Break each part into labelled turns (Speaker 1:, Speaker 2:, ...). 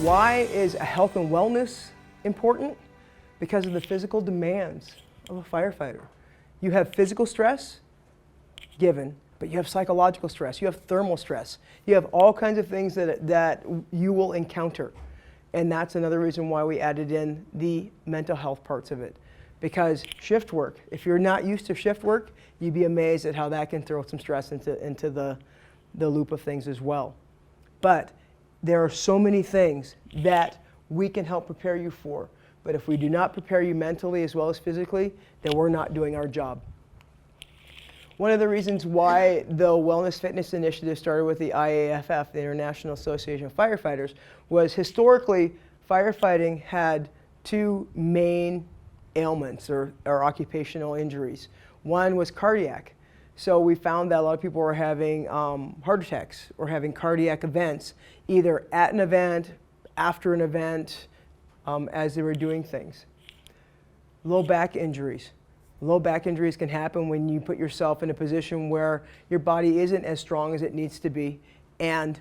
Speaker 1: Why is health and wellness important? Because of the physical demands of a firefighter. You have physical stress, given, but you have psychological stress, you have thermal stress, you have all kinds of things that you will encounter. And that's another reason why we added in the mental health parts of it. Because shift work, if you're not used to shift work, you'd be amazed at how that can throw some stress into the loop of things as well. But there are so many things that we can help prepare you for. But if we do not prepare you mentally as well as physically, then we're not doing our job. One of the reasons why the Wellness Fitness Initiative started with the IAFF, the International Association of Firefighters, was historically firefighting had two main ailments or occupational injuries. One was cardiac. So we found that a lot of people were having heart attacks or having cardiac events, either at an event, after an event, as they were doing things. Low back injuries. Low back injuries can happen when you put yourself in a position where your body isn't as strong as it needs to be, and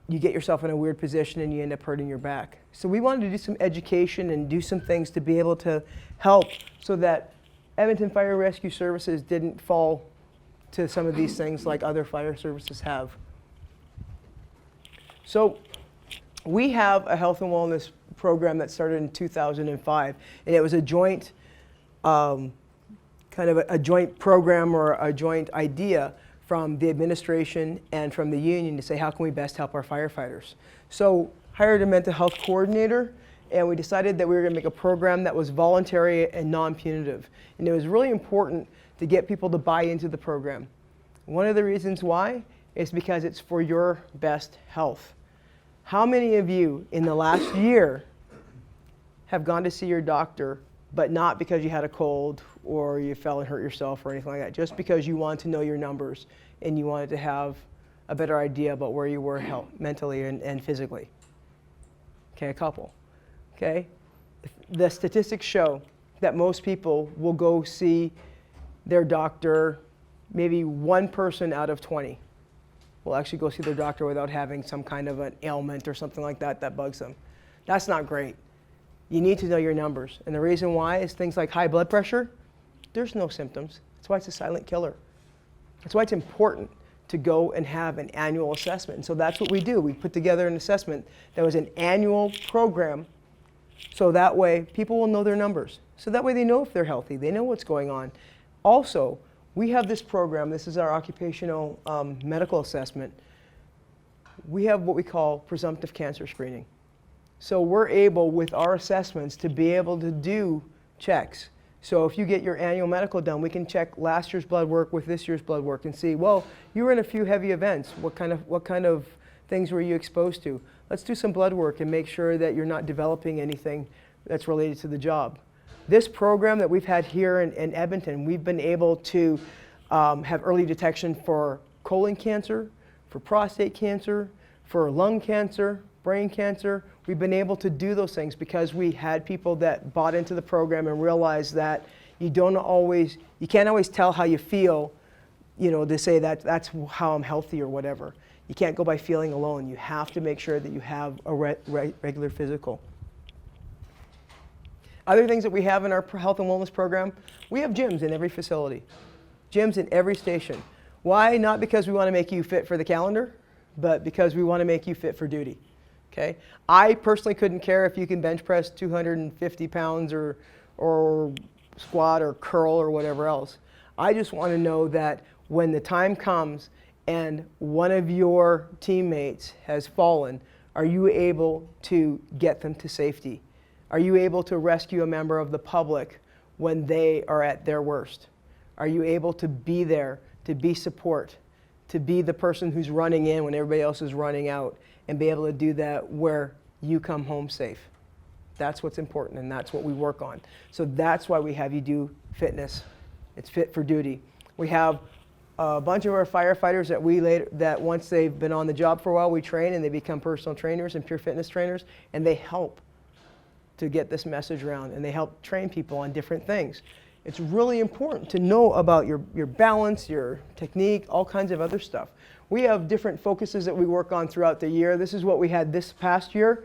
Speaker 1: you get yourself in a weird position and you end up hurting your back. So we wanted to do some education and do some things to be able to help so that Edmonton Fire Rescue Services didn't fall to some of these things like other fire services have. So we have a health and wellness program that started in 2005, and it was a joint kind of a joint program or a joint idea from the administration and from the union to say, how can we best help our firefighters? So hired a mental health coordinator, and we decided that we were going to make a program that was voluntary and non-punitive. And it was really important to get people to buy into the program. One of the reasons why is because it's for your best health. How many of you in the last year have gone to see your doctor, but not because you had a cold or you fell and hurt yourself or anything like that, just because you wanted to know your numbers and you wanted to have a better idea about where you were mentally and physically? Okay, a couple. Okay? The statistics show that most people will go see their doctor, maybe 1 person out of 20 will actually go see their doctor without having some kind of an ailment or something like that that bugs them. That's not great. You need to know your numbers. And the reason why is things like high blood pressure, there's no symptoms. That's why it's a silent killer. That's why it's important to go and have an annual assessment. And so that's what we do. We put together an assessment that was an annual program, so that way people will know their numbers. So that way they know if they're healthy, they know what's going on. Also, we have this program, this is our occupational medical assessment. We have what we call presumptive cancer screening. So we're able, with our assessments, to be able to do checks. So if you get your annual medical done, we can check last year's blood work with this year's blood work and see, well, you were in a few heavy events. What kind of things were you exposed to? Let's do some blood work and make sure that you're not developing anything that's related to the job. This program that we've had here in Edmonton, we've been able to have early detection for colon cancer, for prostate cancer, for lung cancer, brain cancer. We've been able to do those things because we had people that bought into the program and realized that you can't always tell how you feel, to say that that's how I'm healthy or whatever. You can't go by feeling alone. You have to make sure that you have a regular physical. Other things that we have in our health and wellness program, we have gyms in every facility. Gyms in every station. Why? Not because we want to make you fit for the calendar, but because we want to make you fit for duty. Okay? I personally couldn't care if you can bench press 250 pounds or squat or curl or whatever else. I just want to know that when the time comes and one of your teammates has fallen, are you able to get them to safety? Are you able to rescue a member of the public when they are at their worst? Are you able to be there, to be support, to be the person who's running in when everybody else is running out, and be able to do that where you come home safe? That's what's important, and that's what we work on. So that's why we have you do fitness. It's fit for duty. We have a bunch of our firefighters that once they've been on the job for a while, we train and they become personal trainers and pure fitness trainers, and they help to get this message around, and they help train people on different things. It's really important to know about your balance, your technique, all kinds of other stuff. We have different focuses that we work on throughout the year. This is what we had this past year.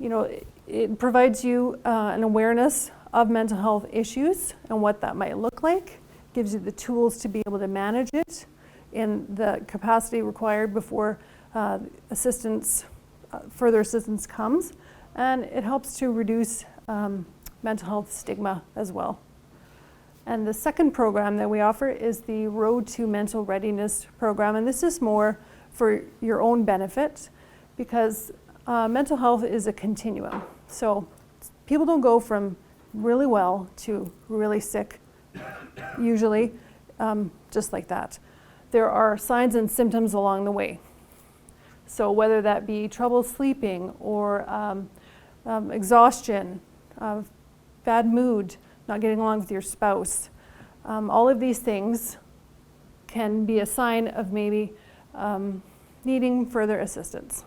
Speaker 2: it provides you an awareness of mental health issues and what that might look like, gives you the tools to be able to manage it in the capacity required before further assistance comes, and it helps to reduce mental health stigma as well. And the second program that we offer is the Road to Mental Readiness program, and this is more for your own benefit because mental health is a continuum. So people don't go from really well to really sick, usually, just like that. There are signs and symptoms along the way. So whether that be trouble sleeping or exhaustion, bad mood, not getting along with your spouse, all of these things can be a sign of maybe needing further assistance.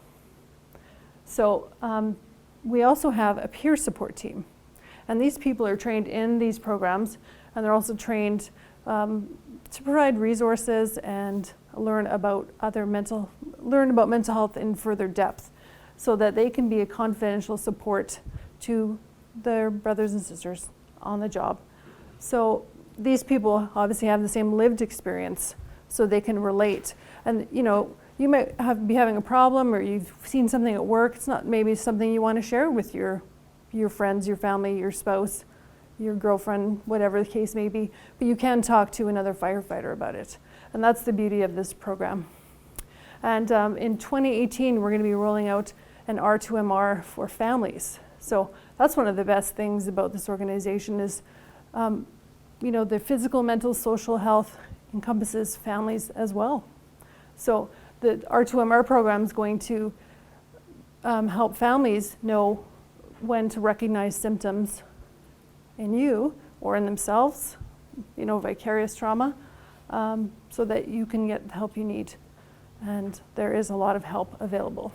Speaker 2: So we also have a peer support team. And these people are trained in these programs, and they're also trained to provide resources and learn about mental health in further depth, so that they can be a confidential support to their brothers and sisters on the job. So these people obviously have the same lived experience, so they can relate. And you might be having a problem, or you've seen something at work. It's not maybe something you want to share with your friends, your family, your spouse, your girlfriend, whatever the case may be, but you can talk to another firefighter about it. And that's the beauty of this program. And in 2018, we're going to be rolling out an R2MR for families. So that's one of the best things about this organization is, the physical, mental, social health encompasses families as well. So the R2MR program is going to help families know when to recognize symptoms in you or in themselves, vicarious trauma, so that you can get the help you need. And there is a lot of help available.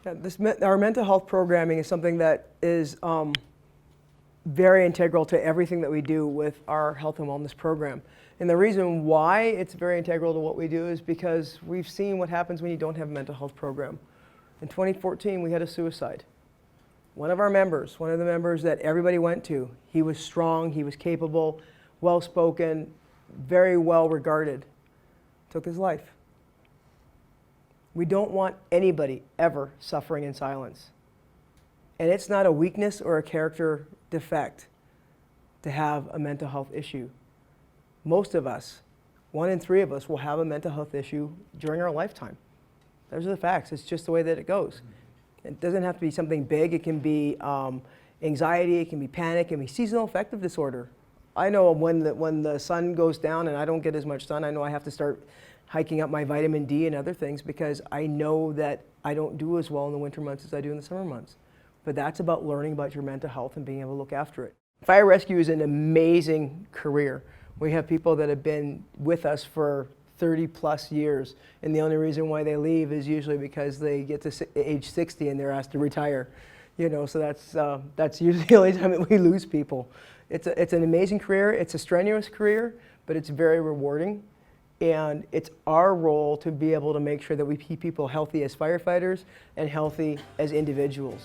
Speaker 1: Yeah, our mental health programming is something that is very integral to everything that we do with our health and wellness program. And the reason why it's very integral to what we do is because we've seen what happens when you don't have a mental health program. In 2014, we had a suicide. One of the members that everybody went to, he was strong, he was capable, well-spoken, very well regarded, took his life. We don't want anybody ever suffering in silence. And it's not a weakness or a character defect to have a mental health issue. Most of us, 1 in 3 of us, will have a mental health issue during our lifetime. Those are the facts. It's just the way that it goes. It doesn't have to be something big. It can be anxiety, it can be panic, it can be seasonal affective disorder. I know when the sun goes down and I don't get as much sun, I know I have to start hiking up my vitamin D and other things because I know that I don't do as well in the winter months as I do in the summer months. But that's about learning about your mental health and being able to look after it. Fire rescue is an amazing career. We have people that have been with us for 30 plus years, and the only reason why they leave is usually because they get to age 60 and they're asked to retire. So that's usually the only time that we lose people. It's an amazing career. It's a strenuous career, but it's very rewarding. And it's our role to be able to make sure that we keep people healthy as firefighters and healthy as individuals.